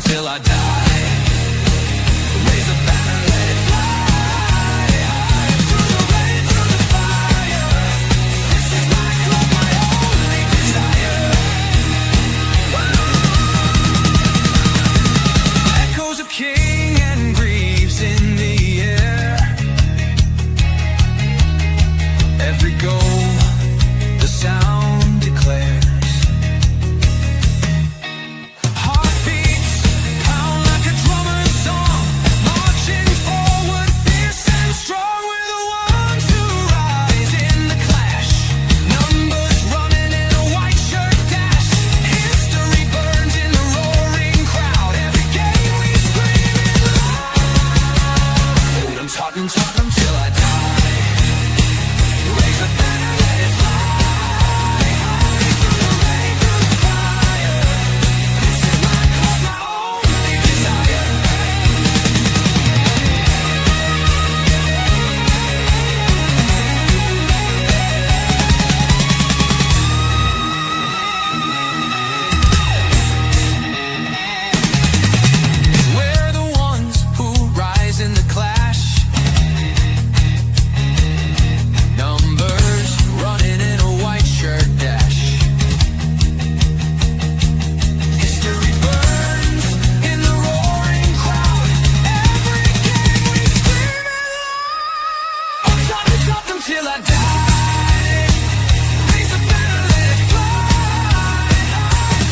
till I die. Raise a banner, let it fly high through the rain, through the fire. This is my club, my only desire. Echoes of King and Greaves in the air. Every goal, the sound declares. Heartbeats pound like a drummer's song, marching forward, fierce and strong. We're the ones who rise in the clash. Numbers running in a white shirt dash. History burns in the roaring crowd. Every game we scream it loud. Tottenham, Tottenham till I die. Raise a banner, let it fly high through the rain, through the fire. This is my club, my only desire. We're the ones who rise in the clash. Numbers running in a white shirt dash. History burns in the roaring crowd. Every game we scream it loud. I'm Tottenham, Tottenham till I die. Raise a banner, let it fly high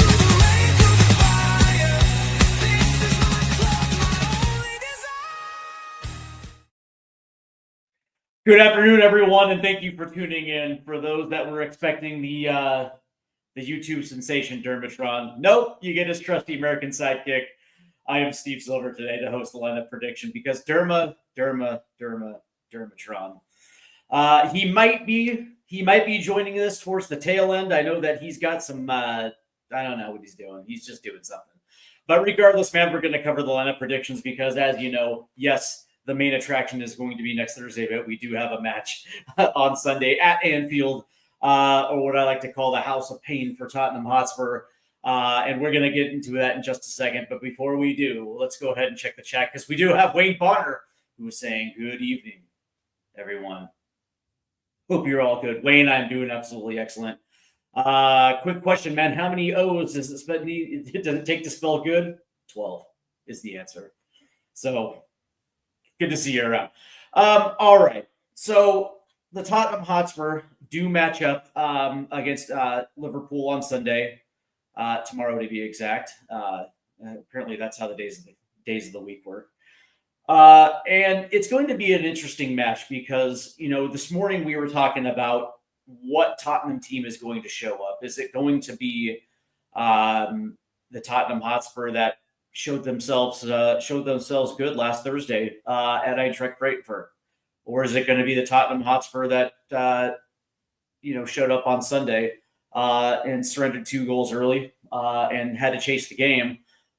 through the rain, through the fire. This is my club, my only desire. Good afternoon, everyone, and thank you for tuning in. For those that were expecting the YouTube sensation Dermatron, nope, you get his trusty American sidekick. I am Steve Silver today to host the lineup prediction because Dermatron. He might be joining us towards the tail end. I know that he's got some. I don't know what he's doing. He's just doing something. But regardless, man, we're going to cover the lineup predictions because, as you know, yes, the main attraction is going to be next Thursday, but we do have a match on Sunday at Anfield, or what I like to call the House of Pain for Tottenham Hotspur. And we're going to get into that in just a second. But before we do, let's go ahead and check the chat because we do have Wayne Bonner who is saying, "Good evening, everyone. Hope you're all good." Wayne, I'm doing absolutely excellent. Quick question, man. How many O's does it take to spell good? 12 is the answer. So good to see you around. All right. So the Tottenham Hotspur do match up against Liverpool on Sunday, tomorrow to be exact. Apparently, that's how the days of the week work. And it's going to be an interesting match because, you know, this morning we were talking about what Tottenham team is going to show up. Is it going to be the Tottenham Hotspur that showed themselves good last Thursday at Eintracht Frankfurt, or is it going to be the Tottenham Hotspur that showed up on Sunday and surrendered 2 goals early and had to chase the game,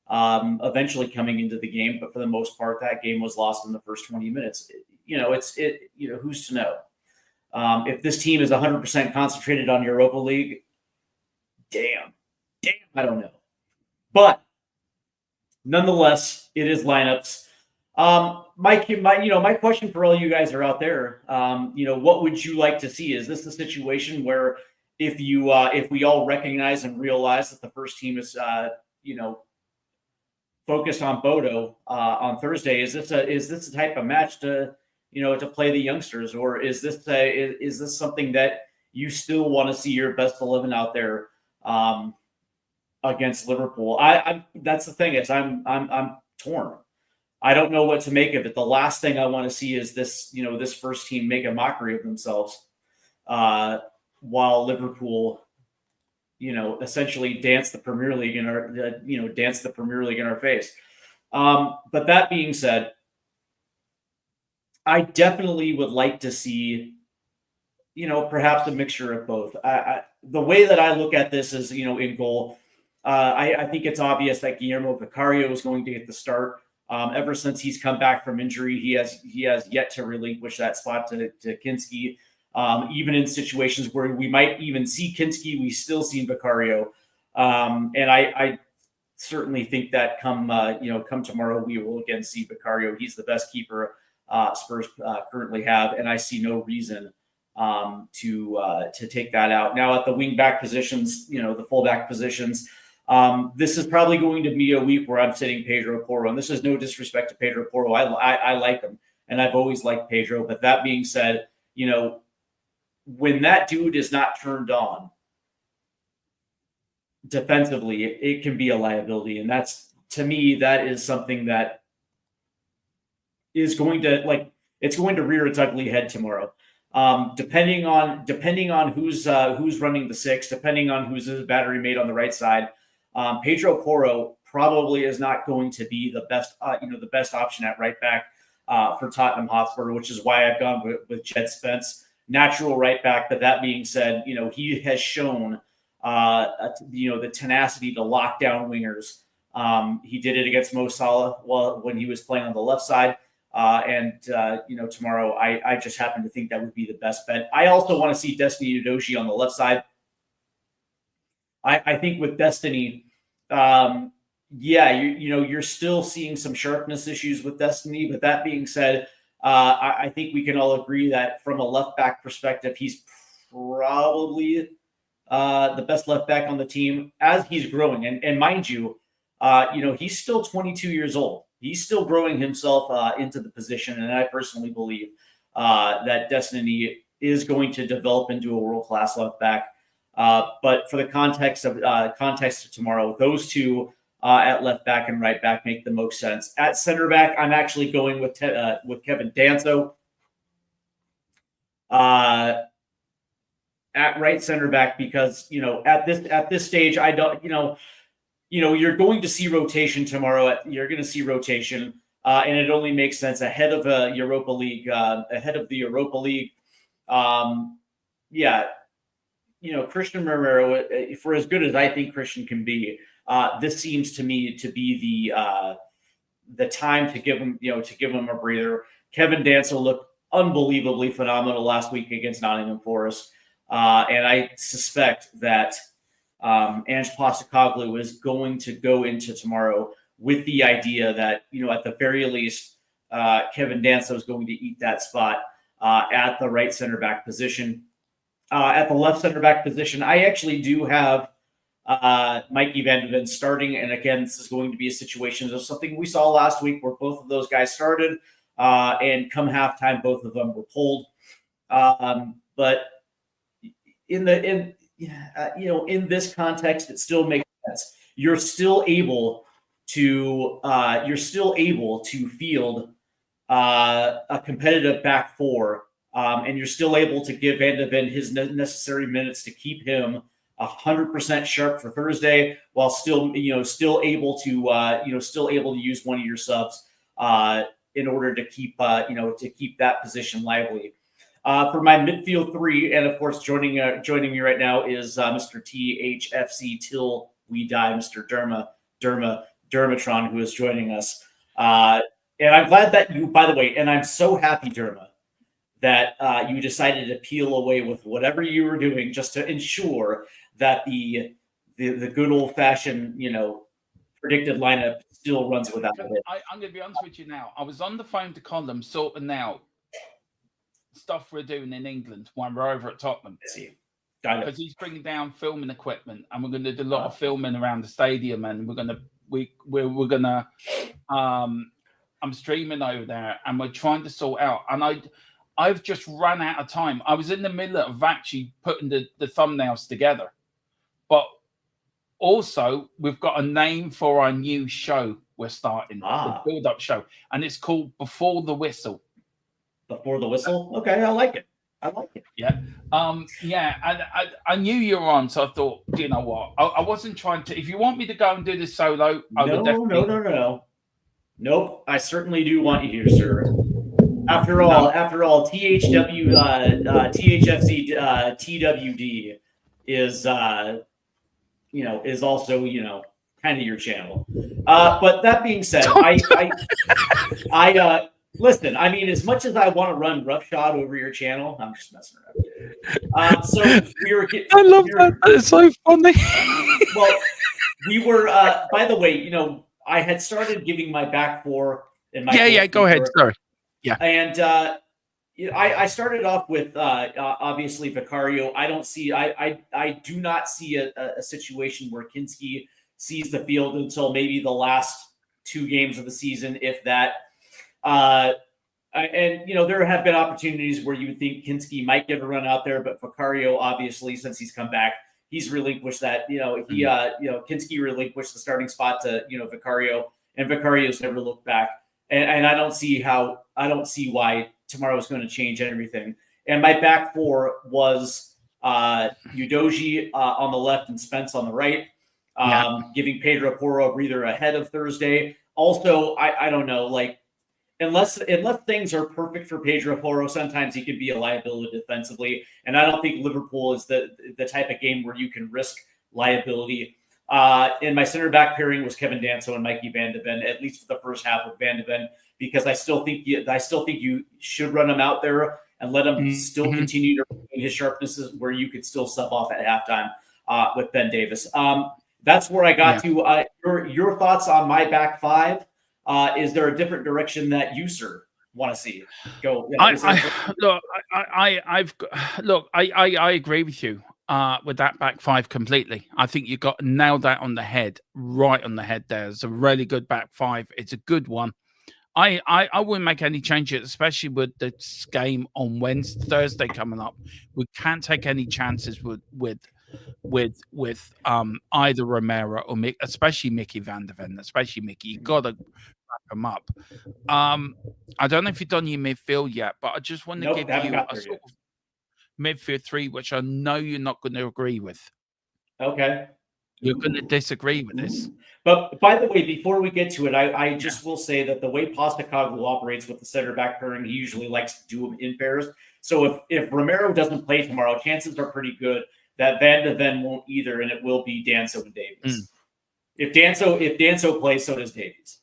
eventually coming into the game, but for the most part, that game was lost in the first 20 minutes. Who's to know? If this team is 100% concentrated on Europa League, damn, I don't know, but. Nonetheless, it is lineups. My question for all you guys are out there, what would you like to see? Is this a situation where if we all recognize and realize that the first team is, focused on Bodo on Thursday, is this a type of match to play the youngsters, or is this something that you still want to see your best 11 out there? Against Liverpool, that's the thing is I'm torn. I don't know what to make of it. The last thing I want to see is this first team make a mockery of themselves, while Liverpool, essentially dance the Premier League in our face. But that being said, I definitely would like to see, perhaps a mixture of both. The way that I look at this is, in goal. I think it's obvious that Guillermo Vicario is going to get the start. Ever since he's come back from injury, he has yet to relinquish that spot to Kinski. Even in situations where we might even see Kinski, we still see Vicario. And I certainly think that come tomorrow, we will again see Vicario. He's the best keeper Spurs currently have, and I see no reason to take that out. Now at the wing back positions, the fullback positions, this is probably going to be a week where I'm sitting Pedro Porro, and this is no disrespect to Pedro Porro. I like him, and I've always liked Pedro. But that being said, when that dude is not turned on defensively, it can be a liability, and that's, to me, that is something that is going to it's going to rear its ugly head tomorrow. Depending on who's running the six, depending on who's his battery mate on the right side, Pedro Porro probably is not going to be the best option at right back for Tottenham Hotspur, which is why I've gone with Jed Spence, natural right back. But that being said, he has shown the tenacity to lock down wingers. He did it against Mo Salah when he was playing on the left side. Tomorrow, I just happen to think that would be the best bet. I also want to see Destiny Udogie on the left side. I think with Destiny, you're still seeing some sharpness issues with Destiny. But that being said, I think we can all agree that from a left back perspective, he's probably the best left back on the team as he's growing. And mind you, he's still 22 years old. He's still growing himself into the position, and I personally believe that Destiny is going to develop into a world-class left back. But for the context of tomorrow, those two at left back and right back make the most sense. At center back, I'm actually going with Kevin Danso. At right center back, because at this stage, I don't you're going to see rotation tomorrow. You're going to see rotation, and it only makes sense ahead of the Europa League. Christian Romero, for as good as I think Christian can be, this seems to me to be the time to give him a breather. Kevin Danso looked unbelievably phenomenal last week against Nottingham Forest, and I suspect that Ange Postecoglou is going to go into tomorrow with the idea that, at the very least, Kevin Danso is going to eat that spot at the right center back position. At the left center back position, I actually do have Mikey Van de Ven starting. And again, this is going to be a situation of something we saw last week where both of those guys started, and come halftime, both of them were pulled. But in this context, it still makes sense. You're still able to field a competitive back four, and you're still able to give Van de Ven his necessary minutes to keep him 100% sharp for Thursday, while still able to use one of your subs in order to keep that position lively. For my midfield three, and of course joining me right now is Mr. THFC till we die, Mr. Dermatron, who is joining us. And I'm glad that you, by the way, and I'm so happy, Derma, that you decided to peel away with whatever you were doing just to ensure that the good old fashioned predicted lineup still runs without it. I'm going to be honest with you now. I was on the phone to Colin sorting out stuff we're doing in England when we're over at Tottenham. Because he's bringing down filming equipment, and we're going to do a lot of filming around the stadium, and we're gonna I'm streaming over there, and we're trying to sort out. And I've just run out of time. I was in the middle of actually putting the thumbnails together, but also we've got a name for our new show we're starting, the build-up show, and it's called Before the Whistle. Before the Whistle? Okay, I like it. Yeah. I knew you were on, so I thought, you know what? I wasn't trying to. If you want me to go and do this solo, No. Nope. I certainly do want you here, sir. After all, THFC TWD is also kind of your channel. But that being said, I listen, I mean, as much as I want to run roughshod over your channel, I'm just messing around. So I love that. It's so funny. Well, we were. By the way, I had started giving my back four and my Yeah. Go ahead. goalkeeper, Sorry. Yeah. and I started off with obviously Vicario. I do not see a situation where Kinski sees the field until maybe the last 2 games of the season, if that. There have been opportunities where you would think Kinski might get a run out there, but Vicario, obviously, since he's come back, he's relinquished that. Kinski relinquished the starting spot to Vicario, and Vicario's never looked back. And I don't see why tomorrow is going to change everything. And my back four was Udoji on the left and Spence on the right, giving Pedro Porro a breather ahead of Thursday. Also, I don't know, like unless things are perfect for Pedro Porro, sometimes he can be a liability defensively. And I don't think Liverpool is the type of game where you can risk liability. And my center back pairing was Kevin Danso and Mikey Van de Ven, at least for the first half of Van de Ven, because I still think you should run him out there and let him still continue to retain his sharpnesses where you could still sub off at halftime with Ben Davis. That's where I got to. Your thoughts on my back five? Is there a different direction that you, sir, want to see go? I agree with you with that back five completely. I think you got nailed that on the head, right on the head there. It's a really good back five. It's a good one. I wouldn't make any changes, especially with this game on Thursday coming up. We can't take any chances with either Romero or Mick, especially Mickey Van de Ven, especially Mickey. You got to wrap him up. I don't know if you've done your midfield yet, but I just want to give you a sort of midfield three, which I know you're not going to agree with. Okay. You're going to disagree with this. But by the way, before we get to it, I just will say that the way Postecoglou operates with the center back pairing, he usually likes to do them in pairs. So if Romero doesn't play tomorrow, chances are pretty good that Van de Ven won't either, and it will be Danso and Davies. If Danso plays, so does Davies.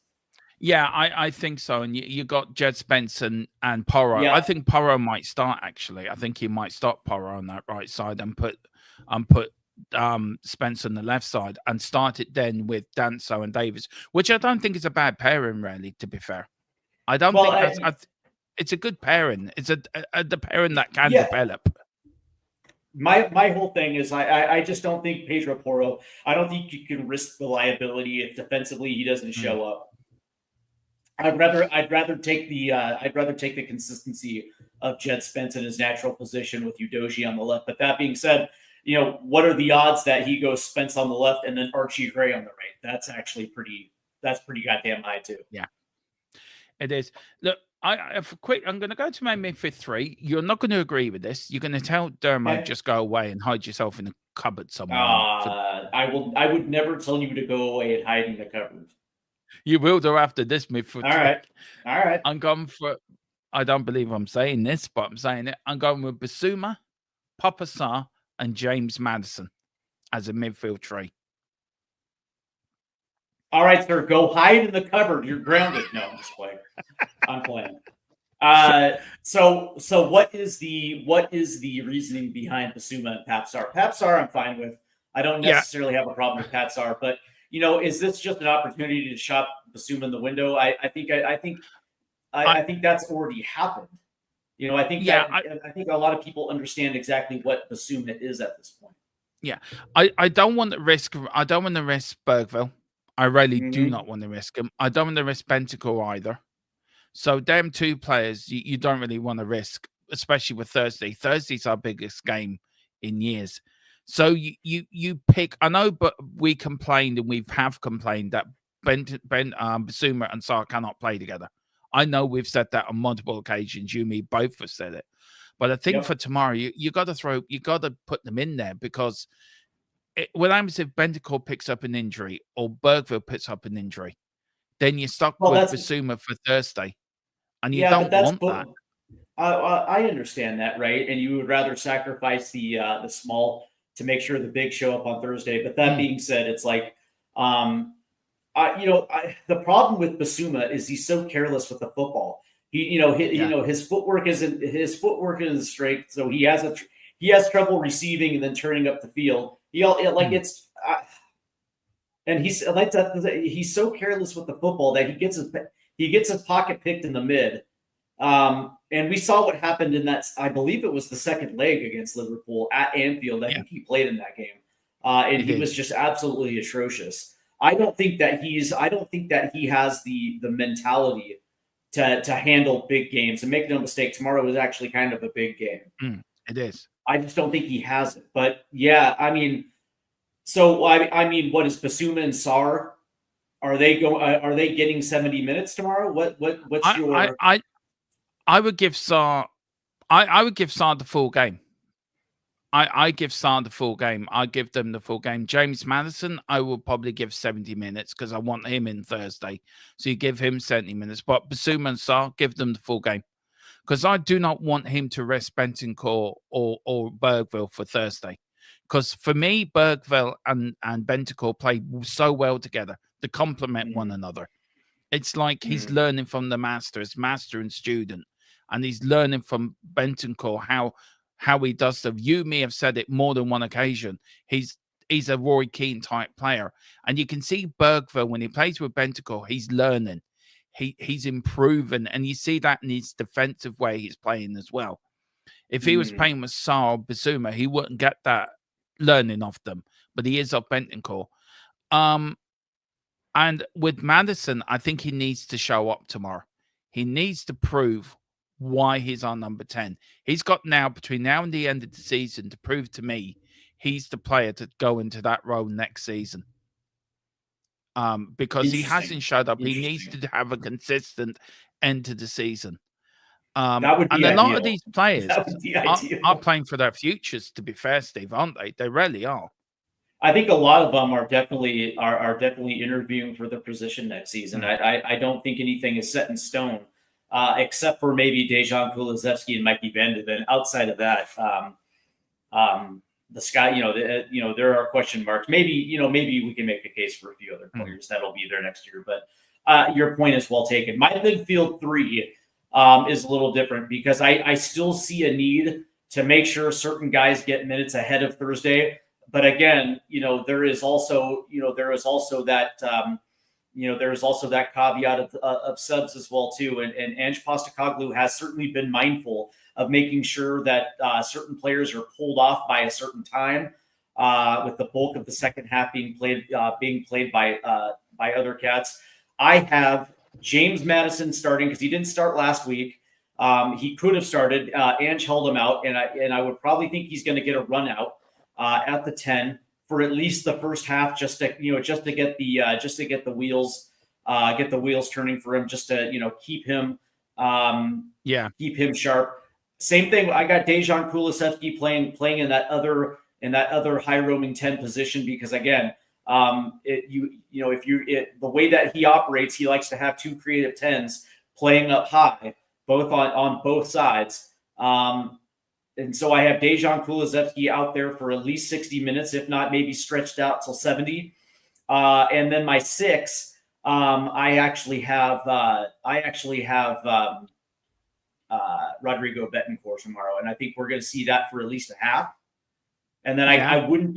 Yeah, I think so. And you got Jed Spence and Porro. Yeah. I think Porro might start, actually. I think he might start Porro on that right side and put Spence on the left side and start it then with Danso and Davies, which I don't think is a bad pairing, really, to be fair. I don't think that's... it's a good pairing. It's the pairing that can develop. My whole thing is I just don't think Pedro Porro, I don't think you can risk the liability if defensively he doesn't show up. I'd rather take the consistency of Jed Spence in his natural position with Udoji on the left. But that being said, what are the odds that he goes Spence on the left and then Archie Gray on the right? That's actually pretty goddamn high too. Yeah, it is. Look, I'm going to go to my midfield three. You're not going to agree with this. You're going to tell Dermo just go away and hide yourself in a cupboard somewhere. I would never tell you to go away and hide in the cupboard. You will do after this midfield. All right. I'm going for. I don't believe I'm saying this, but I'm saying it. I'm going with Basuma, Papa Sarr, and James Maddison as a midfield three. All right, sir. Go hide in the cupboard. You're grounded. No, I'm just playing. I'm playing. So what is the reasoning behind Basuma and Pap Sarr? Pap Sarr, I'm fine with. I don't necessarily have a problem with Pap Sarr, but is this just an opportunity to shop Basuma in the window? I think that's already happened. I think a lot of people understand exactly what Basuma is at this point. Yeah, I don't want to risk. I don't want to risk Bergville. I really do not want to risk him. I don't want to risk Bentancur either. So them two players, you don't really want to risk, especially with Thursday. Thursday's our biggest game in years. So you pick. I know, but we complained and we have complained that Basuma and Sarr cannot play together. I know we've said that on multiple occasions. You, me, both have said it. But I think for tomorrow, you got to put them in there because what happens if Bentancur picks up an injury or Bergville picks up an injury, then you're stuck with Basuma for Thursday, and you don't want that. I understand that, right? And you would rather sacrifice the small to make sure the big show up on Thursday. But that being said, it's like, the problem with Basuma is he's so careless with the football. His footwork isn't straight, so he has trouble receiving and then turning up the field. And he's so careless with the football that he gets his pocket picked in the mid. And we saw what happened in that. I believe it was the second leg against Liverpool at Anfield. I think he played in that game, and he was just absolutely atrocious. I don't think that he has the mentality to handle big games. And make no mistake, tomorrow is actually kind of a big game. It is. I just don't think he has it. But yeah, I mean, so I mean, what is Basuma and Sarr? Are they getting 70 minutes tomorrow? What's your? I would give Sarr. I would give Sarr the full game. I give Sarr the full game. I give them the full game. James Maddison, I will probably give 70 minutes because I want him in Thursday. So you give him 70 minutes. But Basuma and Sarr, give them the full game. Because I do not want him to rest Bentancur or Bergville for Thursday. Because for me, Bergville and Bentancur play so well together. They complement one another. It's like he's learning from the master. It's master and student. And he's learning from Bentancur how he does stuff. You may have said it more than one occasion. He's a Roy Keane type player. And you can see Bergville, when he plays with Bentancur, he's learning. He's improving, and you see that in his defensive way he's playing as well. If he was playing with Sarr or Basuma, he wouldn't get that learning off them, but he is off Bentancur. And with Maddison, I think he needs to show up tomorrow. He needs to prove why he's on number 10. He's got now, between now and the end of the season, to prove to me he's the player to go into that role next season. Because he hasn't showed up. He needs to have a consistent end to the season. That would be and a ideal. lot of these players are playing for their futures, to be fair, Steve, aren't they? They really are. I think a lot of them are definitely interviewing for the position next season. I don't think anything is set in stone, except for maybe Dejan Kulusevski and Mikey Van de Ven. Outside of that, the sky, there are question marks. Maybe we can make a case for a few other players that'll be there next year. But your point is well taken. My midfield three is a little different because I still see a need to make sure certain guys get minutes ahead of Thursday. But again, there is also that caveat of subs as well too. And Ange Postecoglou has certainly been mindful of making sure that certain players are pulled off by a certain time, with the bulk of the second half being played by other cats. I have James Maddison starting because he didn't start last week. He could have started. Ange held him out, and I would probably think he's going to get a run out at the 10 for at least the first half, just to get the wheels turning for him, just to keep him sharp. Same thing. I got Dejan Kulusevski playing in that other high roaming 10 position because again, the way that he operates, he likes to have two creative 10s playing up high, both on both sides. And so I have Dejan Kulusevski out there for at least 60 minutes, if not maybe stretched out till 70. And then my 6, I actually have Rodrigo Betancourt tomorrow, and I think we're going to see that for at least a half. And then I wouldn't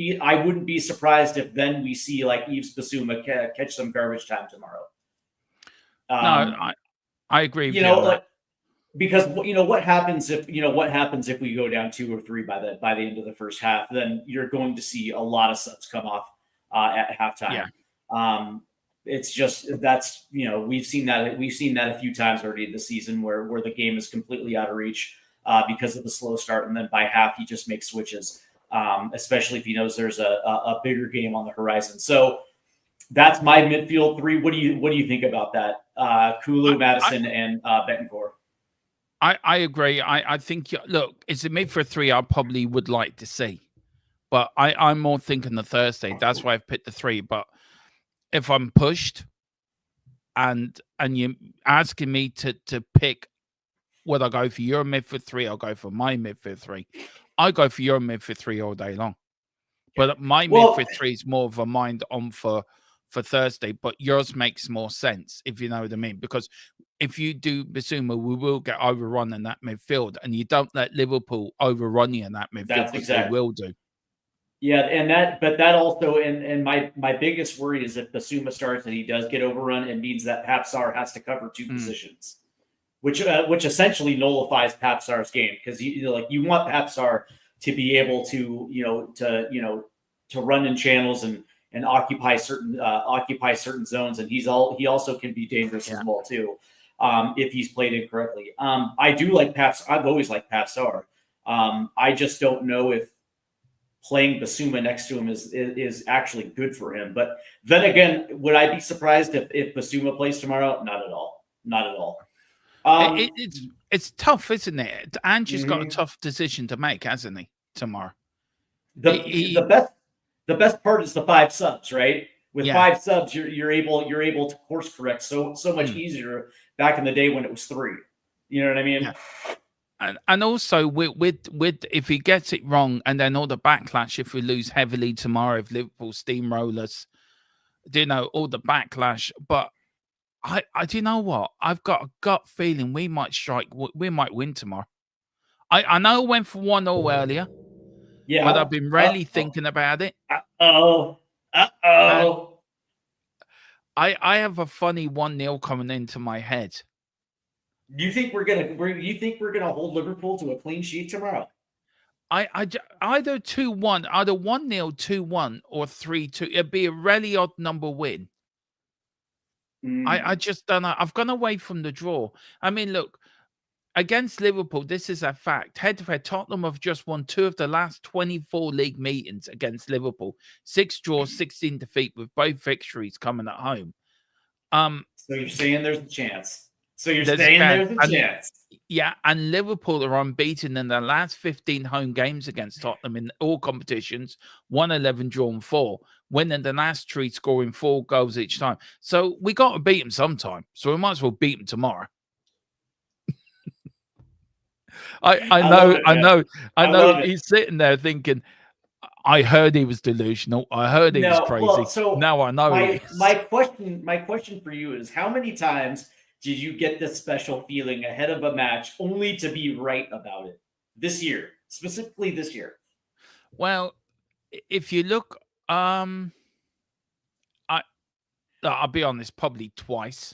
be surprised if then we see like Yves Bissouma catch some garbage time tomorrow. No, I agree with you. Because what happens if we go down 2 or 3 by the end of the first half, then you're going to see a lot of subs come off at halftime. Yeah. It's just we've seen that a few times already this season where the game is completely out of reach because of the slow start, and then by half he just makes switches, especially if he knows there's a bigger game on the horizon. So that's my midfield 3. What do you think about that? Kulu, Maddison, and Betancourt. I agree. I think, look, it's a midfield 3 I probably would like to see, but I'm more thinking the Thursday. That's why I've picked the 3. But if I'm pushed and you're asking me to pick whether I go for your midfield 3, I'll go for my midfield 3. I go for your midfield 3 all day long. But my midfield 3 is more of a mind on for Thursday, but yours makes more sense, if you know what I mean. Because if you do Bissouma, we will get overrun in that midfield, and you don't let Liverpool overrun you in that midfield, because they will do. Yeah, but that also, and my biggest worry is if Basuma starts and he does get overrun, it means that Papsar has to cover two Mm. positions, which essentially nullifies Papsar's game, because you want Papsar to be able to to run in channels and occupy certain zones, and he also can be dangerous as well too, if he's played incorrectly. I do like Paps. I've always liked Papsar. I just don't know if playing Basuma next to him is actually good for him. But then again, would I be surprised if Basuma plays tomorrow? Not at all. Not at all. It's tough, isn't it? Ange has got a Mhm. tough decision to make, hasn't he? Tomorrow. the He- the best part is the five subs, right? With yeah. five subs, you're able to course correct so much Mm. easier back in the day when it was three. You know what I mean? Yeah. And also with if he gets it wrong, and then all the backlash if we lose heavily tomorrow, if Liverpool steamrollers, all the backlash. But I do you know what? I've got a gut feeling we might win tomorrow. I know it went for 1-0 earlier, but Yeah. I've been really thinking about it. Uh-oh. And Uh-oh. I have a funny 1-0 coming into my head. You think we're gonna hold Liverpool to a clean sheet tomorrow? Either 2-1, either 1-0, 2-1, or 3-2. It'd be a really odd number win. I just don't know. I've gone away from the draw. I mean, look, against Liverpool, this is a fact. Head-to-head, Tottenham have just won 2 of the last 24 league meetings against Liverpool. 6 draws, 16 defeat, with both victories coming at home. So you're saying there's a chance. So you're There's a saying chance. there's a chance. Yeah, and Liverpool are unbeaten in their last 15 home games against Tottenham in all competitions, 1-11, drawn 4, winning the last 3, scoring 4 goals each time. So we got to beat them sometime. So we might as well beat them tomorrow. I know love it. he's sitting there thinking, I heard he was delusional. I heard he was No, crazy. well, so now I know he is. my question for you is, how many times did you get this special feeling ahead of a match only to be right about it this year, specifically this year? Well, if you look, I'll be honest, probably twice.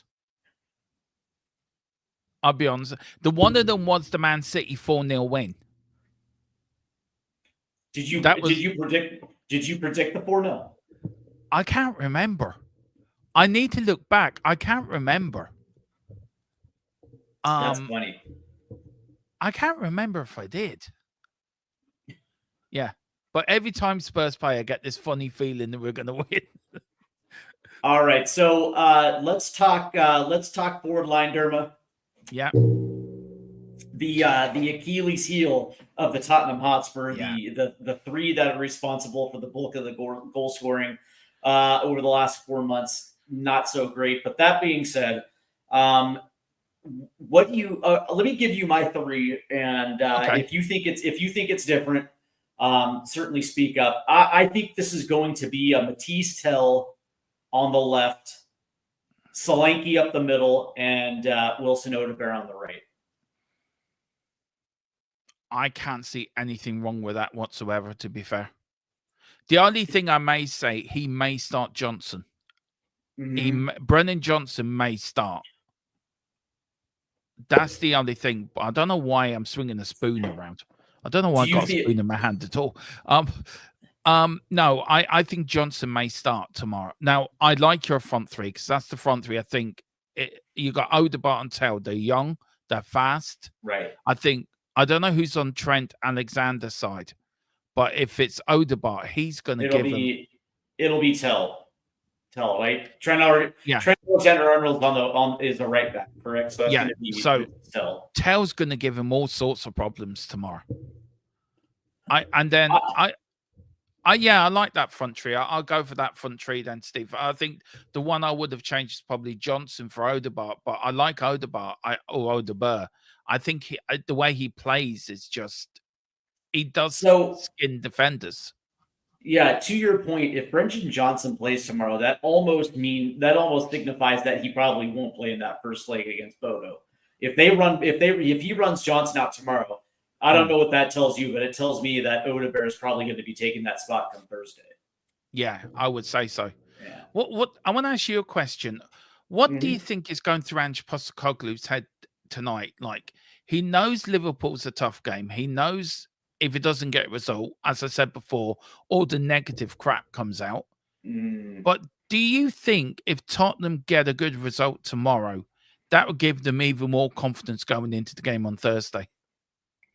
I'll be honest. The one of them was the Man City 4-0 win. Did you That was- did you predict the 4-0? I can't remember. I need to look back. I can't remember. That's funny. I can't remember if I did. Yeah. But every time Spurs play, I get this funny feeling that we're going to win. All right, so let's talk forward line, Derma. Yeah. The Achilles heel of the Tottenham Hotspur, Yeah. the three that are responsible for the bulk of the goal scoring over the last 4 months, not so great. But that being said, what do you? Let me give you my three, and Okay. if you think it's different, certainly speak up. I think this is going to be a Matisse Tell on the left, Solanke up the middle, and Wilson Odegaard on the right. I can't see anything wrong with that whatsoever, to be fair. The only thing I may say, he may start Johnson. Brennan Johnson may start. That's the only thing. I don't know why I'm swinging a spoon around. I don't know why I got a spoon in my hand at all. No, I think Johnson may start tomorrow. Now, I like your front three, because that's the front three. I think you got Odegaard and Tell. They're young, they're fast. Right. I don't know who's on Trent Alexander's side, but if it's Odegaard, he's going to give him. It'll be Tell, right? Trent Alexander-Arnold is a right back, correct? So that's going to be Tell. Tell's going to give him all sorts of problems tomorrow. I like that front tree. I'll go for that front tree then, Steve. I think the one I would have changed is probably Johnson for Odegaard, but I like Odegaard or Odegaard. I think the way he plays is just, he does skin defenders. Yeah, to your point, if Brendan Johnson plays tomorrow, that almost signifies that he probably won't play in that first leg against Bodo. If he runs Johnson out tomorrow, I don't know what that tells you, but it tells me that Odegaard is probably going to be taking that spot come Thursday. Yeah, I would say so. Yeah. What I want to ask you a question. What do you Mhm. think is going through Ange Postecoglou's head tonight? Like, he knows Liverpool's a tough game. He knows if he doesn't get a result, as I said before, all the negative crap comes out. Mm. But do you think if Tottenham get a good result tomorrow, that would give them even more confidence going into the game on Thursday?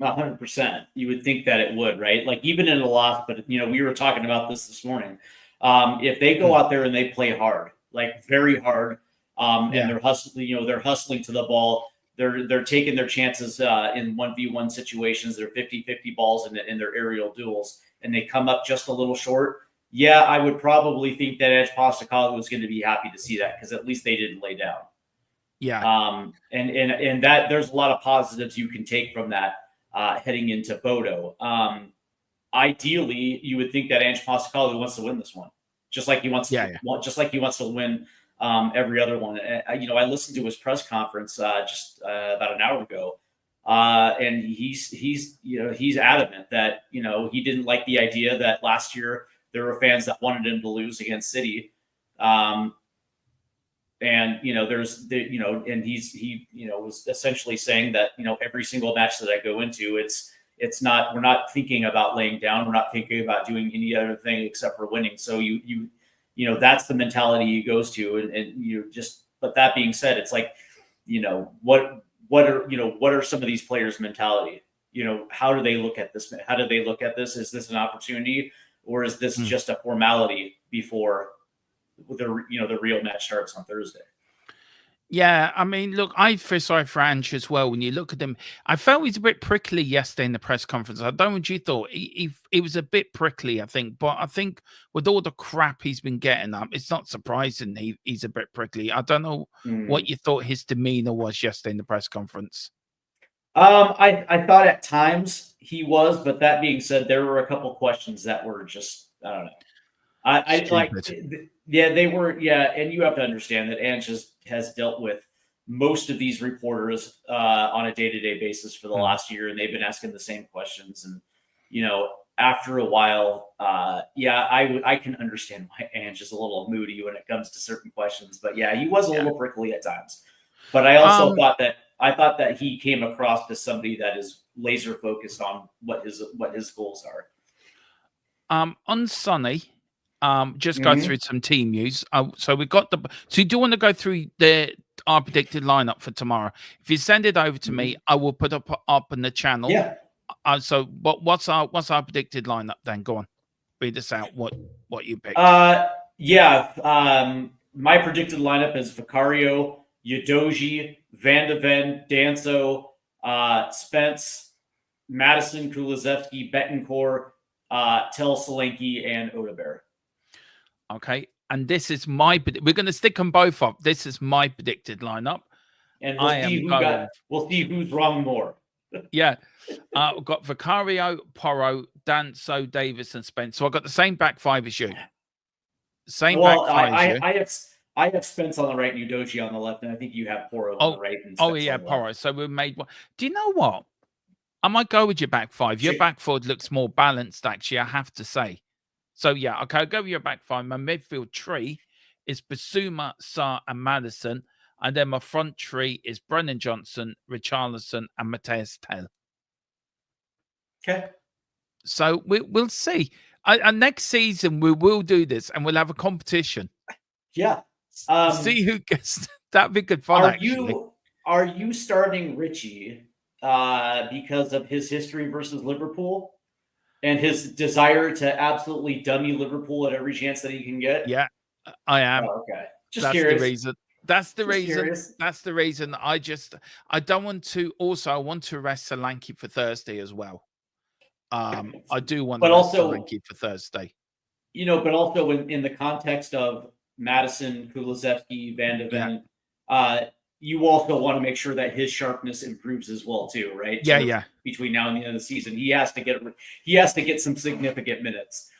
100%. You would think that it would, right? Like even in a loss, but we were talking about this morning. If they go Mm. out there and they play hard, like very hard, and Yeah. they're hustling to the ball. They're taking their chances in 1v1 situations. They're 50-50 balls in their aerial duels, and they come up just a little short. Yeah, I would probably think that Ange Postecoglou was going to be happy to see that because at least they didn't lay down. Yeah. And that there's a lot of positives you can take from that heading into Bodo. Ideally, you would think that Ange Postecoglou wants to win this one, just like he wants to win every other one. I listened to his press conference just about an hour ago, and he's adamant that he didn't like the idea that last year there were fans that wanted him to lose against City. And and he was essentially saying that every single match that I go into, we're not thinking about laying down, we're not thinking about doing any other thing except for winning. So that's the mentality he goes to, and But that being said, it's like what are some of these players' mentality? How do they look at this? How do they look at this? Is this an opportunity, or is this just a formality before the real match starts on Thursday? Yeah, I mean, look, I feel sorry for Ange as well. When you look at him, I felt he's a bit prickly yesterday in the press conference. I don't know what you thought. He was a bit prickly, I think. But I think with all the crap he's been getting up, it's not surprising he's a bit prickly. I don't know what you thought his demeanor was yesterday in the press conference. I thought at times he was, but that being said, there were a couple questions that were just, I don't know. I like, Stupid. yeah, they were, yeah, and you have to understand that Ange has dealt with most of these reporters on a day-to-day basis for the last year, and they've been asking the same questions. And after a while, I can understand why Ange is a little moody when it comes to certain questions. But yeah, he was a little prickly at times. But I also thought that he came across as somebody that is laser focused on what his goals are. On Sunny, just go through some team news. So we got so do you want to go through our predicted lineup for tomorrow? If you send it over to me, I will put up in the channel. Yeah. So what's our predicted lineup then? Go on, read us out. What you picked? My predicted lineup is Vicario, Udogie, Van de Ven, Danso, Spence, Madison, Kulusevski, Betancourt, Tel Solanke, and Odegaard. Okay, and this is we're going to stick them both up. This is my predicted lineup, and we'll see who's wrong more. Yeah, we've got Vicario, Porro, Danso, Davis, and Spence. So I've got the same back five as you. Back five as you. I have Spence on the right and Udogie on the left, and I think you have Porro on the right. And Spence Porro. So we made one. Do you know what? I might go with your back five. Your back four looks more balanced, actually, I have to say. So, yeah, okay, I'll go with your back five. My midfield tree is Basuma, Sarr, and Madison. And then my front tree is Brennan Johnson, Richarlison, and Mateus Tel. Okay. So we'll see. And next season, we will do this, and we'll have a competition. Yeah. See who gets... That'd be good fun, Are you starting Richie because of his history versus Liverpool? And his desire to absolutely dummy Liverpool at every chance that he can get? Yeah, I am. Oh, okay. That's curious. The reason. That's the reason. Curious. That's the reason. I don't want to. Also, I want to rest Solanke for Thursday as well. I do want to rest Solanke for Thursday. But also in the context of Madison, Kulusevski, Van de Ven, you also want to make sure that his sharpness improves as well too, right? Yeah. Between now and the end of the season, he has to get some significant minutes.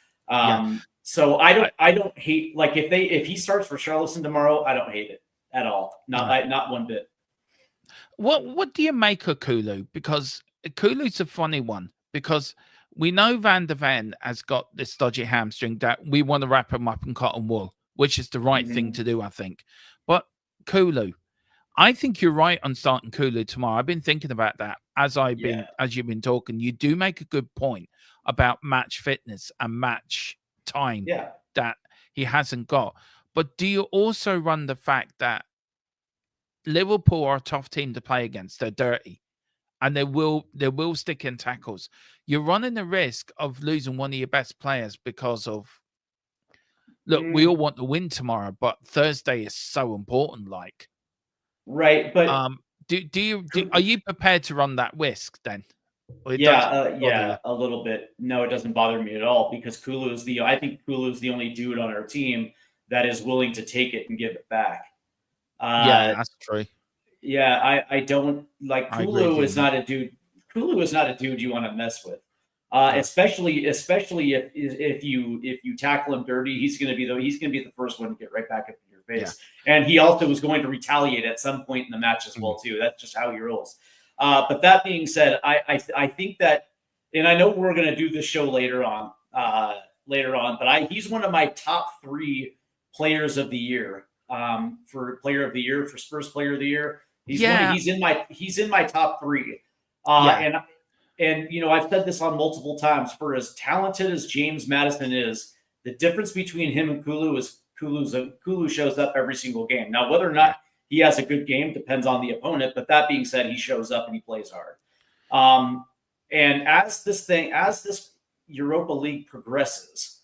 So I don't hate, like, if he starts for Richarlison tomorrow, I don't hate it at all. Not one bit. What do you make of Kulu? Because Kulu's a funny one because we know Van der Ven has got this dodgy hamstring that we want to wrap him up in cotton wool, which is the right thing to do, I think. But Kulu, I think you're right on starting Kulu tomorrow. I've been thinking about that as you've been talking. You do make a good point about match fitness and match time Yeah. that he hasn't got. But do you also run the fact that Liverpool are a tough team to play against? They're dirty and they will stick in tackles. You're running the risk of losing one of your best players because of look, we all want to win tomorrow, but Thursday is so important. Like, Right, but are you prepared to run that risk then? Or it yeah, doesn't bother you? a little bit. No, it doesn't bother me at all because I think Kulu is the only dude on our team that is willing to take it and give it back. Yeah, that's true. Yeah, I don't like I agree with Kulu you is on not a dude. Kulu is not a dude you want to mess with. No. Especially if you tackle him dirty, he's gonna be the first one to get right back up in your face. Yeah. And he also was going to retaliate at some point in the match as well too. That's just how he rolls. But that being said, I think that, and I know we're gonna do this show later on, but he's one of my top 3 players of the year. For player of the year, for Spurs player of the year. He's in my top 3. And you know, I've said this on multiple times. For as talented as James Maddison is, the difference between him and Kulu is Kulu shows up every single game. Now, whether or not he has a good game depends on the opponent. But that being said, he shows up and he plays hard. And as this Europa League progresses,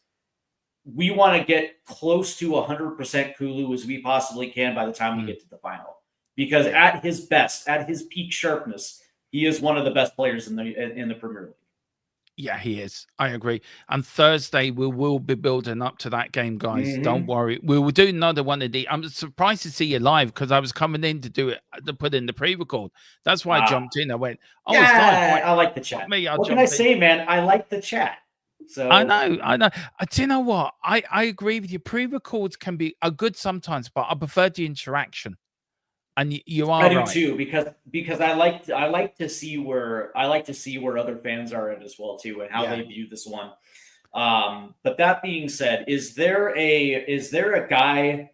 we want to get close to 100% Kulu as we possibly can by the time we get to the final. Because at his best, at his peak sharpness, he is one of the best players in the Premier League. Yeah, he is. I agree. And Thursday we will be building up to that game, guys. Mm-hmm. Don't worry. We will do another one of the. I'm surprised to see you live because I was coming in to do it to put in the pre-record. That's why I jumped in. I went, "Oh, yeah, it's live." I like the chat. What can I say, man? I like the chat. So I know. Do you know what? I agree with you. Pre-records can be good sometimes, but I prefer the interaction. And you are right. I do too, because I like to see where other fans are at as well too, and how they view this one. But that being said, is there a guy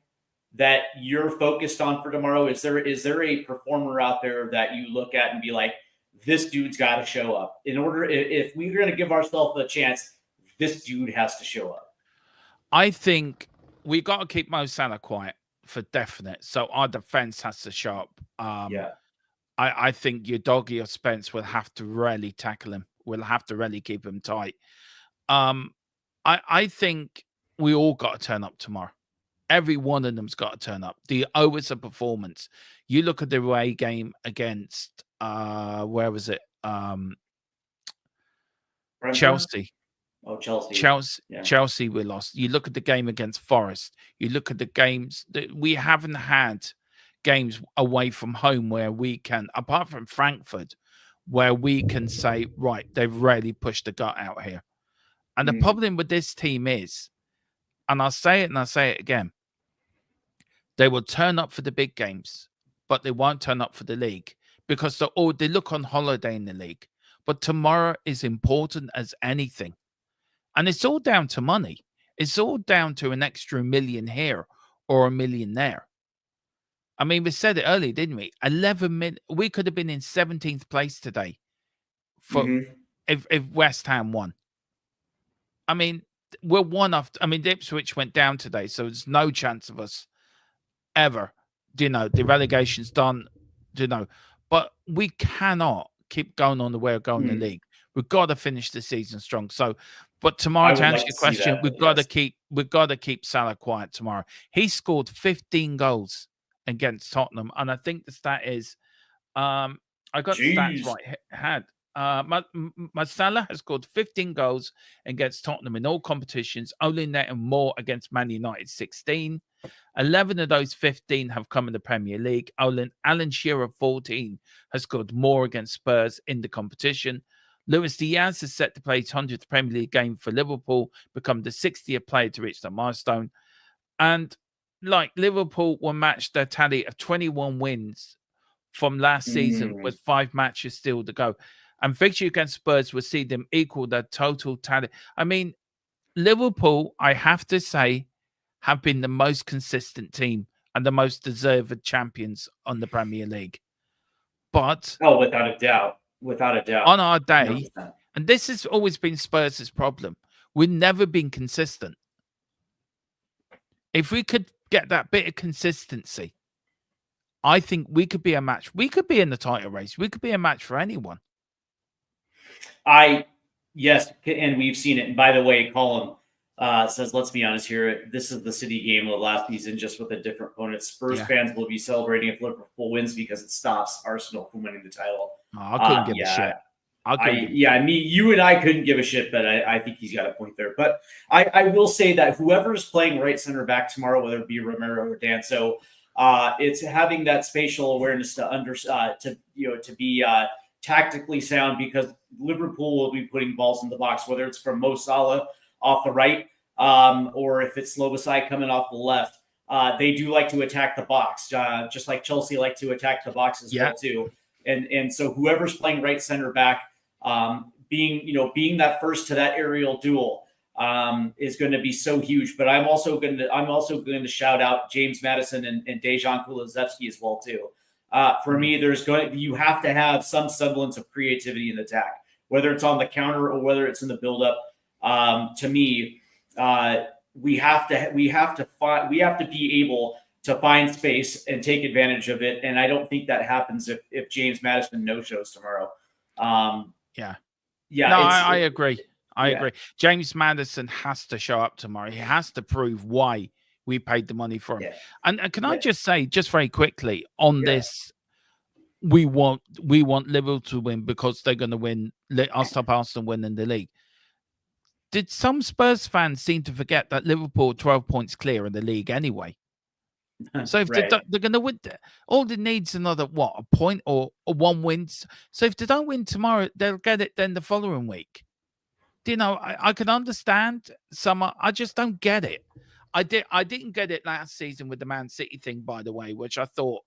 that you're focused on for tomorrow? Is there a performer out there that you look at and be like, this dude's got to show up in order if we're going to give ourselves a chance? This dude has to show up. I think we got to keep Mo Salah quiet for definite. So our defense has to show up. I think your doggy or Spence will have to really tackle him. We'll have to really keep him tight. I think we all got to turn up tomorrow. Every one of them's got to turn up. The always a performance. You look at the away game against where was it? Chelsea. Oh, Chelsea. Chelsea we lost. You look at the game against Forest. You look at the games that we haven't had games away from home where we can, apart from Frankfurt, where we can say, right, they've really pushed the gut out here. And the problem with this team is, and I'll say it and I'll say it again, they will turn up for the big games, but they won't turn up for the league because they look on holiday in the league. But tomorrow is important as anything. And it's all down to money. It's all down to an extra million here or $1 million there. I mean, we said it earlier, didn't we? 11 million. We could have been in 17th place today for if West Ham won. I mean, we're one off. I mean, Ipswich went down today, so there's no chance of us ever. The relegation's done. But we cannot keep going on the way of going in the league. We've got to finish the season strong. So, but tomorrow, to answer your question, we've got to keep Salah quiet tomorrow. He scored 15 goals against Tottenham, and I think the stat is, I got the stats right. My Salah has scored 15 goals against Tottenham in all competitions, only netting more against Man United 16. 11 of those 15 have come in the Premier League. Alan Shearer, 14, has scored more against Spurs in the competition. Luis Diaz has set to play his 100th Premier League game for Liverpool, become the 60th player to reach the milestone. And like Liverpool will match their tally of 21 wins from last season with 5 matches still to go. And fixture against Spurs will see them equal their total talent. I mean, Liverpool, I have to say, have been the most consistent team and the most deserved champions on the Premier League. But Oh, without a doubt. Without a doubt. on our day, 100%. and this has always been Spurs' problem, we've never been consistent. If we could get that bit of consistency, I think we could be a match. We could be in the title race. We could be a match for anyone. Yes, and we've seen it. And by the way, Colin says, let's be honest here. This is the City game of the last season, just with a different opponent. Spurs fans will be celebrating if Liverpool wins because it stops Arsenal from winning the title. Oh, I couldn't give a shit. You and I couldn't give a shit, but I think he's got a point there. But I will say that whoever is playing right center back tomorrow, whether it be Romero or Danso, it's having that spatial awareness to be tactically sound, because Liverpool will be putting balls in the box, whether it's from Mo Salah off the right or if it's Slobosai coming off the left. They do like to attack the box, just like Chelsea like to attack the box as well too. And so whoever's playing right center back, being that first to that aerial duel is going to be so huge. But I'm also going to shout out James Maddison and Dejan Kulusevski as well too. For me, you have to have some semblance of creativity in attack, whether it's on the counter or whether it's in the build-up. To me, we have to be able to find space and take advantage of it. And I don't think that happens if James Maddison no-shows tomorrow. I agree. I agree. James Maddison has to show up tomorrow. He has to prove why we paid the money for him. Yeah. And can I just say, just very quickly on this, we want Liverpool to win because they're going to win. I'll stop Arsenal winning the league. Did some Spurs fans seem to forget that Liverpool 12 points clear in the league anyway? So if they're going to win, all they need is another a point or one win. So if they don't win tomorrow, they'll get it then the following week. I can understand some. I just don't get it. I didn't get it last season with the Man City thing, by the way, which I thought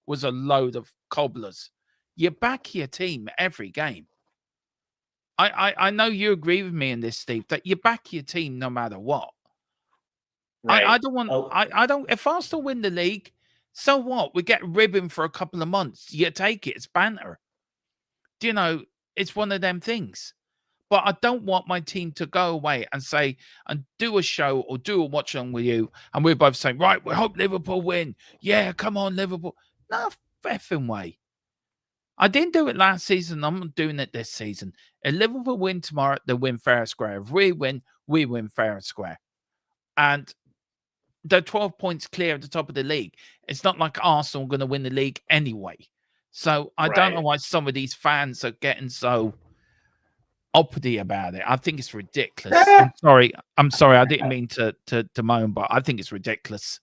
was a load of cobblers. You back your team every game. I know you agree with me in this, Steve, that you back your team no matter what. Right. I don't want. I don't. If Arsenal win the league, so what? We get ribbon for a couple of months. You take it. It's banter. It's one of them things. But I don't want my team to go away and say and do a show or do a watch on with you, and we're both saying, right, we hope Liverpool win. Yeah, come on, Liverpool. No effing way. I didn't do it last season. I'm not doing it this season. If Liverpool win tomorrow, they win fair and square. If we win fair and square. And they're 12 points clear at the top of the league. It's not like Arsenal are going to win the league anyway. So I don't know why some of these fans are getting so uppity about it. I think it's ridiculous. I'm sorry. I didn't mean to moan, but I think it's ridiculous.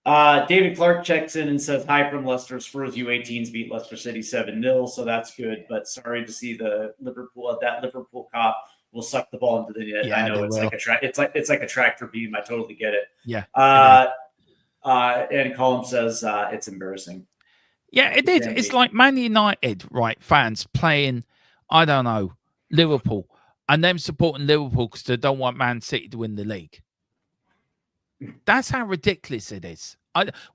David Clark checks in and says, hi from Leicester. Spurs U18s beat Leicester City 7-0, so that's good. But sorry to see that Liverpool cop will suck the ball into the net. Yeah, I know it's like a tractor beam. I totally get it. Yeah. And Colin says it's embarrassing. Yeah, it is. It's like Man United, right? Fans playing, I don't know, Liverpool, and them supporting Liverpool because they don't want Man City to win the league. That's how ridiculous it is.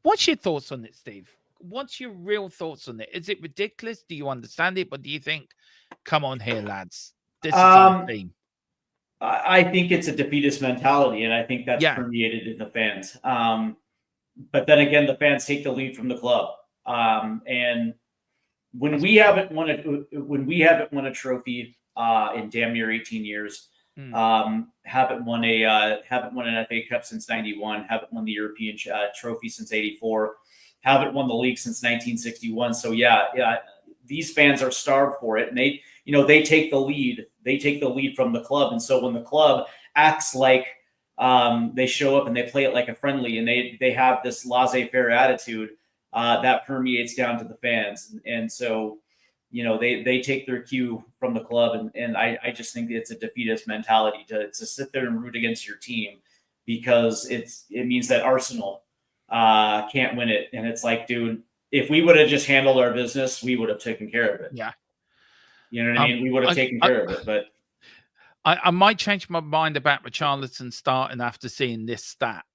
What's your thoughts on it, Steve? What's your real thoughts on it? Is it ridiculous? Do you understand it? But do you think, come on here, lads, this is our team? I think it's a defeatist mentality, and I think that's permeated in the fans. But then again, the fans take the lead from the club. And when we haven't won a trophy in damn near 18 years, haven't won an FA Cup since 91, haven't won the European trophy since 84, haven't won the league since 1961. So these fans are starved for it, and they take the lead. They take the lead from the club, and so when the club acts like they show up and they play it like a friendly, and they have this laissez-faire attitude that permeates down to the fans, and so they take their cue from the club, and I just think it's a defeatist mentality to sit there and root against your team because it means that Arsenal can't win it, and it's like, dude, if we would have just handled our business, we would have taken care of it. Yeah. You know what I mean? We would have taken care of it, but I might change my mind about Richarlison starting after seeing this stat.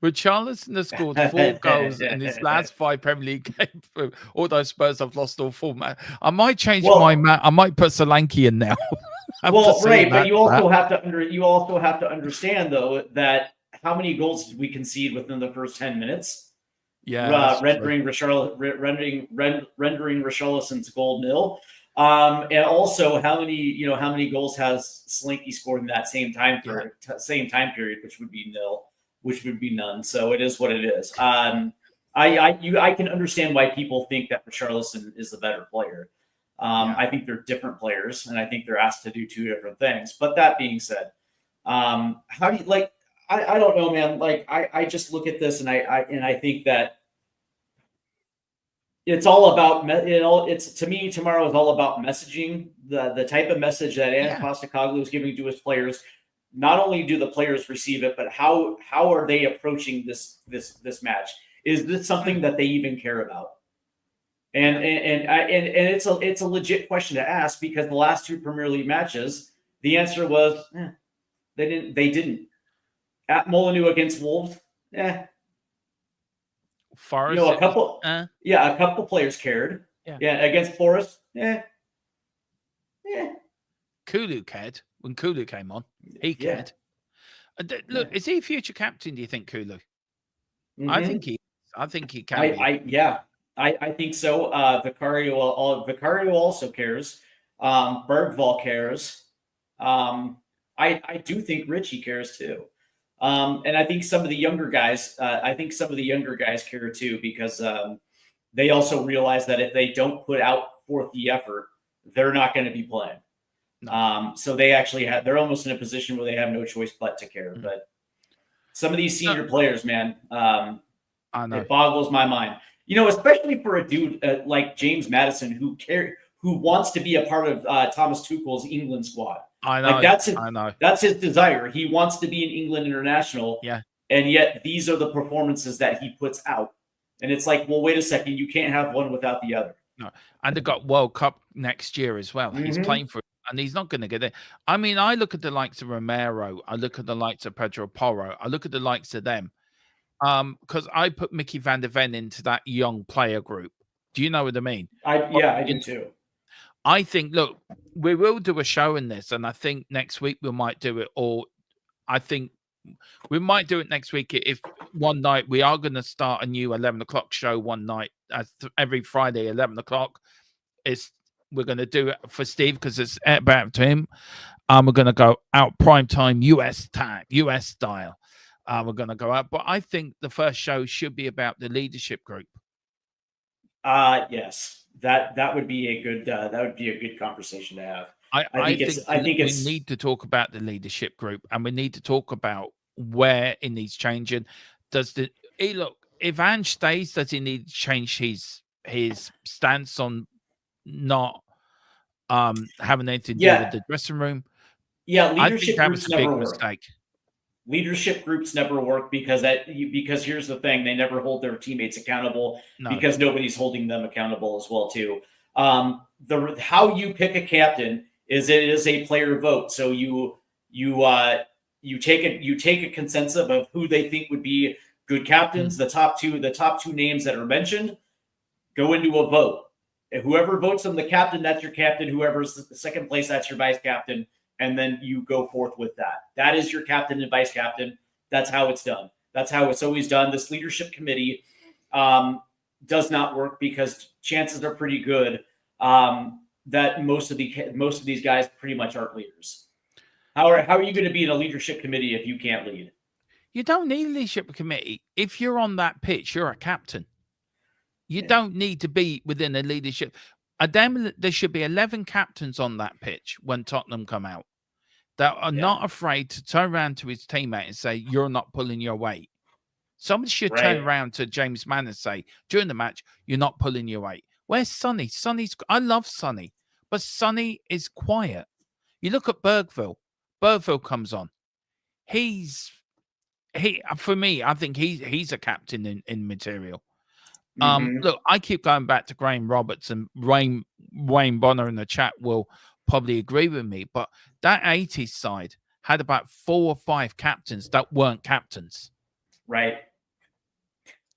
Richarlison has scored 4 goals in his last 5 Premier League games. Although Spurs have lost all 4 matches, I might change my I might put Solanke in now. Well, right, but you also have to understand though that how many goals did we concede within the first 10 minutes? Yeah, rendering Richarlison's goal nil. And also how many goals has Solanke scored in that same time period, which would be nil, which would be none. So it is what it is. I can understand why people think that Richarlison is the better player. I think they're different players, and I think they're asked to do 2 different things. But that being said, how do you like? I don't know, man. Like I just look at this and I think that it's all about it's to me tomorrow is all about messaging, the type of message that Ange Postecoglou is giving to his players. Not only do the players receive it, but how are they approaching this match? Is this something that they even care about? And it's a legit question to ask, because the last 2 Premier League matches, the answer was they didn't. At Molineux against Wolves, Forest, a couple players cared. Yeah, against Forest, Kulu cared when Kulu came on. He cared. Look, is he a future captain? Do you think, Kulu? I think he can. I think so. Vicario also cares. Bergvall cares. I do think Richie cares too. And I think some of the younger guys, care too, because they also realize that if they don't put forth the effort, they're not going to be playing. No. So they're almost in a position where they have no choice but to care. But some of these senior players, man, I know. It boggles my mind. Especially for a dude like James Maddison, who wants to be a part of Thomas Tuchel's England squad. I know. That's his desire. He wants to be an England international. Yeah. And yet these are the performances that he puts out. And it's like, well, wait a second. You can't have one without the other. No. And they've got World Cup next year as well. He's playing for it, and he's not going to get it. I mean, I look at the likes of Romero. I look at the likes of Pedro Porro. I look at the likes of them. Because I put Mickey van der Ven into that young player group. Do you know what I mean? I do too. I think, look, we will do a show in this, and I think next week we might do it, or I think we might do it next week if one night we are going to start a new 11 o'clock show one night, every Friday, 11 o'clock. We're going to do it for Steve because it's about to him. We're going to go out prime time, US style. We're going to go out, but I think the first show should be about the leadership group. Yes, that would be a good conversation to have. I think we need to talk about the leadership group, and we need to talk about where it needs changing. If Ange stays, does he need to change his stance on not having anything to do with the dressing room? Yeah, leadership groups never work. Leadership groups never work because here's the thing: they never hold their teammates accountable because nobody's holding them accountable as well too. How you pick a captain is it is a player vote. So you take a consensus of who they think would be good captains. The top two names that are mentioned go into a vote. And whoever votes on the captain, that's your captain. Whoever's the second place, that's your vice captain. And then you go forth with that. That is your captain and vice captain. That's how it's done. That's how it's always done. This leadership committee does not work because chances are pretty good that most of these guys pretty much aren't leaders. How are you going to be in a leadership committee if you can't lead? You don't need a leadership committee. If you're on that pitch, you're a captain. You don't need to be within a leadership. There should be 11 captains on that pitch when Tottenham come out that are not afraid to turn around to his teammate and say, you're not pulling your weight. Somebody should turn around to James Mann and say, during the match, you're not pulling your weight. Where's Sonny? I love Sonny, but Sonny is quiet. You look at Bergville. Bergville comes on. For me, I think he's a captain in material. Look, I keep going back to Graham Roberts, and Wayne Bonner in the chat will probably agree with me, but that 80s side had about 4 or 5 captains that weren't captains. Right.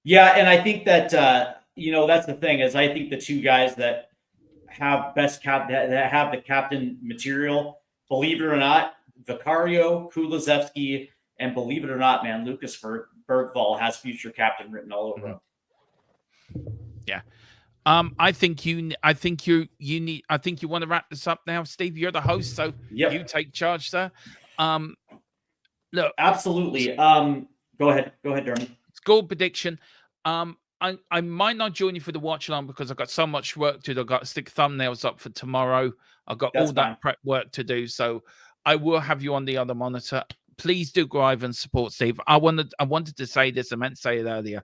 Yeah, and I think that that's the thing is I think the two guys that have that have the captain material, believe it or not, Vicario, Kulusevski, and believe it or not, man, Lucas Bergvall has future captain written all over him. Yeah. I think you want to wrap this up now, Steve. You're the host, so you take charge, sir. Look, absolutely. Go ahead, Dermot. Score prediction. I might not join you for the watch along because I've got so much work to do. I've got to stick thumbnails up for tomorrow. I've got all that prep work to do. So I will have you on the other monitor. Please do go over and support Steve. I wanted to say this. I meant to say it earlier.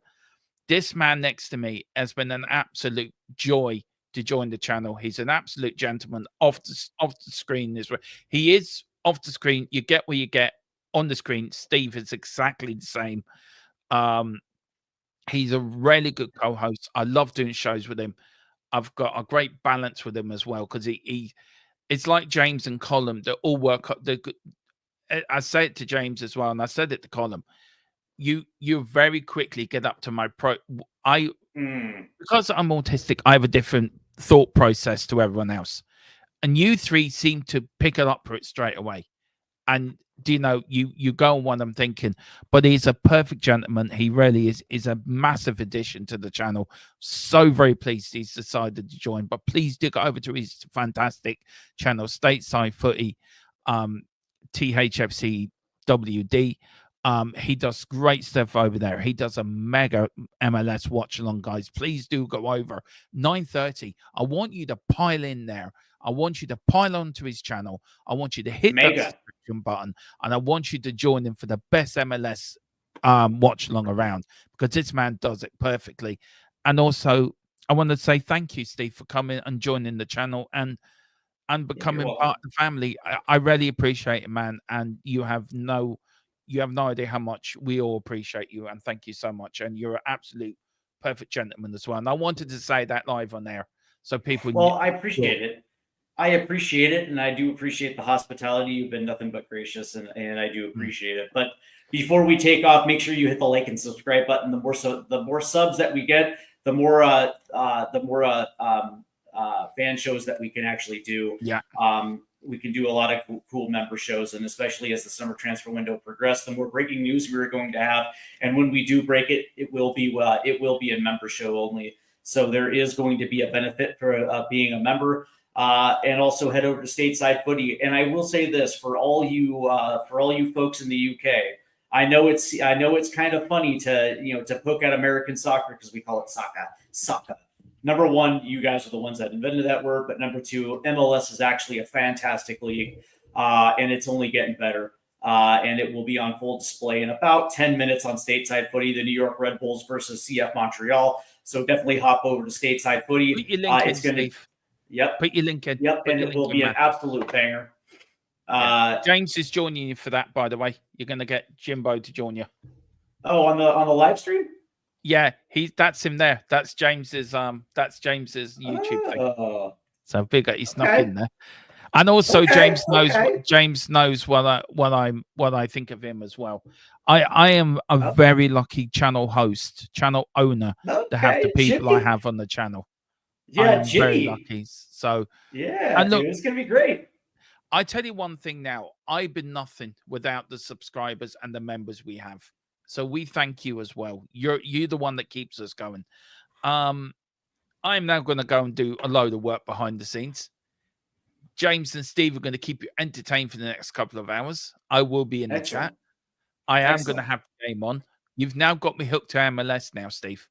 This man next to me has been an absolute joy to join the channel. He's an absolute gentleman off the screen. He is off the screen. You get what you get on the screen. Steve is exactly the same. He's a really good co-host. I love doing shows with him. I've got a great balance with him as well because it's like James and Colin. They all work up. I say it to James as well, and I said it to Colin. You very quickly get up to my because I'm autistic, I have a different thought process to everyone else, and you three seem to pick it up for it straight away. And you go on one I'm thinking, but he's a perfect gentleman. He really is a massive addition to the channel. So very pleased he's decided to join. But please do go over to his fantastic channel, Stateside Footy, THFCWD. He does great stuff over there. He does a mega MLS watch along, guys. Please do go over 9:30. I want you to pile in there. I want you to pile onto his channel. I want you to hit that subscription button, and I want you to join him for the best MLS watch along around, because this man does it perfectly. And also, I want to say thank you, Steve, for coming and joining the channel and becoming part of the family. I really appreciate it, man. And you have no idea how much we all appreciate you, and thank you so much. And you're an absolute perfect gentleman as well. And I wanted to say that live on air so people. Well, I appreciate it. I appreciate it, and I do appreciate the hospitality. You've been nothing but gracious, and I do appreciate it. But before we take off, make sure you hit the like and subscribe button. The more subs that we get, the more fan shows that we can actually do. Yeah. We can do a lot of cool member shows, and especially as the summer transfer window progresses, the more breaking news we're going to have. And when we do break it, it will be a member show only. So there is going to be a benefit for being a member. And also head over to Stateside Footy. And I will say this for all you folks in the UK. I know it's kind of funny to poke at American soccer because we call it soccer. Number one, you guys are the ones that invented that word. But number two, MLS is actually a fantastic league, and it's only getting better. And it will be on full display in about 10 minutes on Stateside Footy, the New York Red Bulls versus CF Montreal. So definitely hop over to Stateside Footy. Put your link in, Steve. Yep. Put your link in. Yep, and it will be an absolute banger. James is joining you for that, by the way. You're going to get Jimbo to join you. Oh, on the live stream? Yeah, that's him there. That's James's YouTube thing. So bigger, he snuck in there. And also James knows what I think of him as well. I am a very lucky channel owner to have the people I have on the channel. Yeah, I'm very lucky. So yeah, and look, it's gonna be great. I tell you one thing now, I've been nothing without the subscribers and the members we have. So we thank you as well. You're the one that keeps us going. I'm now going to go and do a load of work behind the scenes. James and Steve are going to keep you entertained for the next couple of hours. I will be in the chat. I am going to have the game on. You've now got me hooked to MLS now, Steve.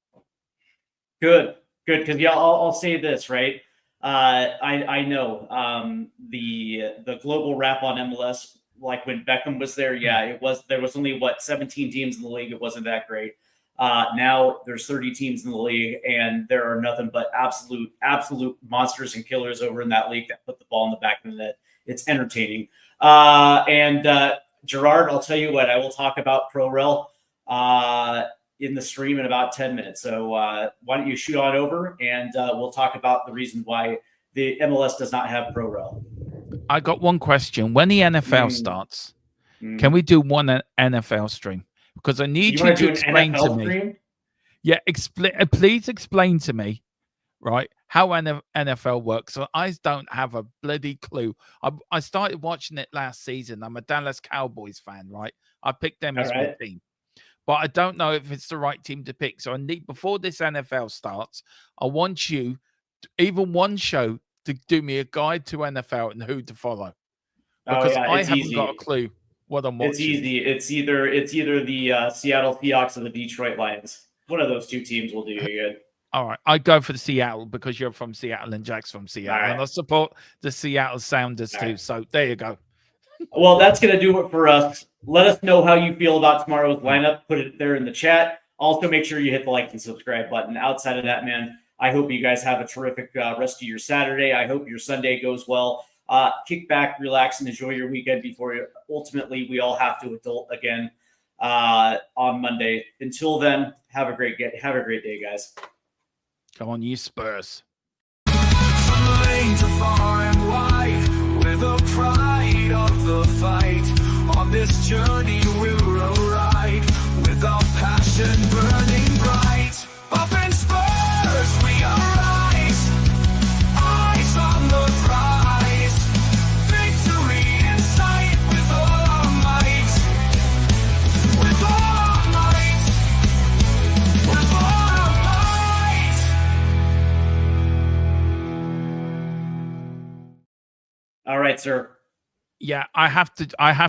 Good. Because I'll say this, right? I know the global wrap on MLS, like when Beckham was there, there was only 17 teams in the league. It wasn't that great. Now there's 30 teams in the league, and there are nothing but absolute monsters and killers over in that league that put the ball in the back of the net. It's entertaining. And Gerard, I'll tell you what, I will talk about ProRel. in the stream in about 10 minutes. So why don't you shoot on over, and we'll talk about the reason why the MLS does not have Pro Rel. I got one question. When the NFL starts, can we do one NFL stream? Because I need you to explain to me. Stream? Yeah, please explain to me, right, how NFL works. So I don't have a bloody clue. I started watching it last season. I'm a Dallas Cowboys fan, right? I picked them as my team. But I don't know if it's the right team to pick. So I need, before this NFL starts, I want you, even one show, to do me a guide to NFL and who to follow. Because I haven't got a clue what I'm watching. It's easy. It's either the Seattle Seahawks or the Detroit Lions. One of those two teams will do you good. All right. I go for the Seattle because you're from Seattle and Jack's from Seattle. Right. And I support the Seattle Sounders too. Right. So there you go. Well, that's going to do it for us. Let us know how you feel about tomorrow's lineup. Put it there in the chat. Also, make sure you hit the like and subscribe button. Outside of that, man, I hope you guys have a terrific rest of your Saturday. I hope your Sunday goes well. Kick back, relax, and enjoy your weekend before ultimately we all have to adult again on Monday. Until then, have a great day, guys. Come on, you Spurs. With the pride of the fight, on this journey we'll ride, with our passion burning bright. Up in Spurs we arise, eyes on the prize, victory in sight with all our might, with all our might, with all our might. All right, sir. Yeah, I have to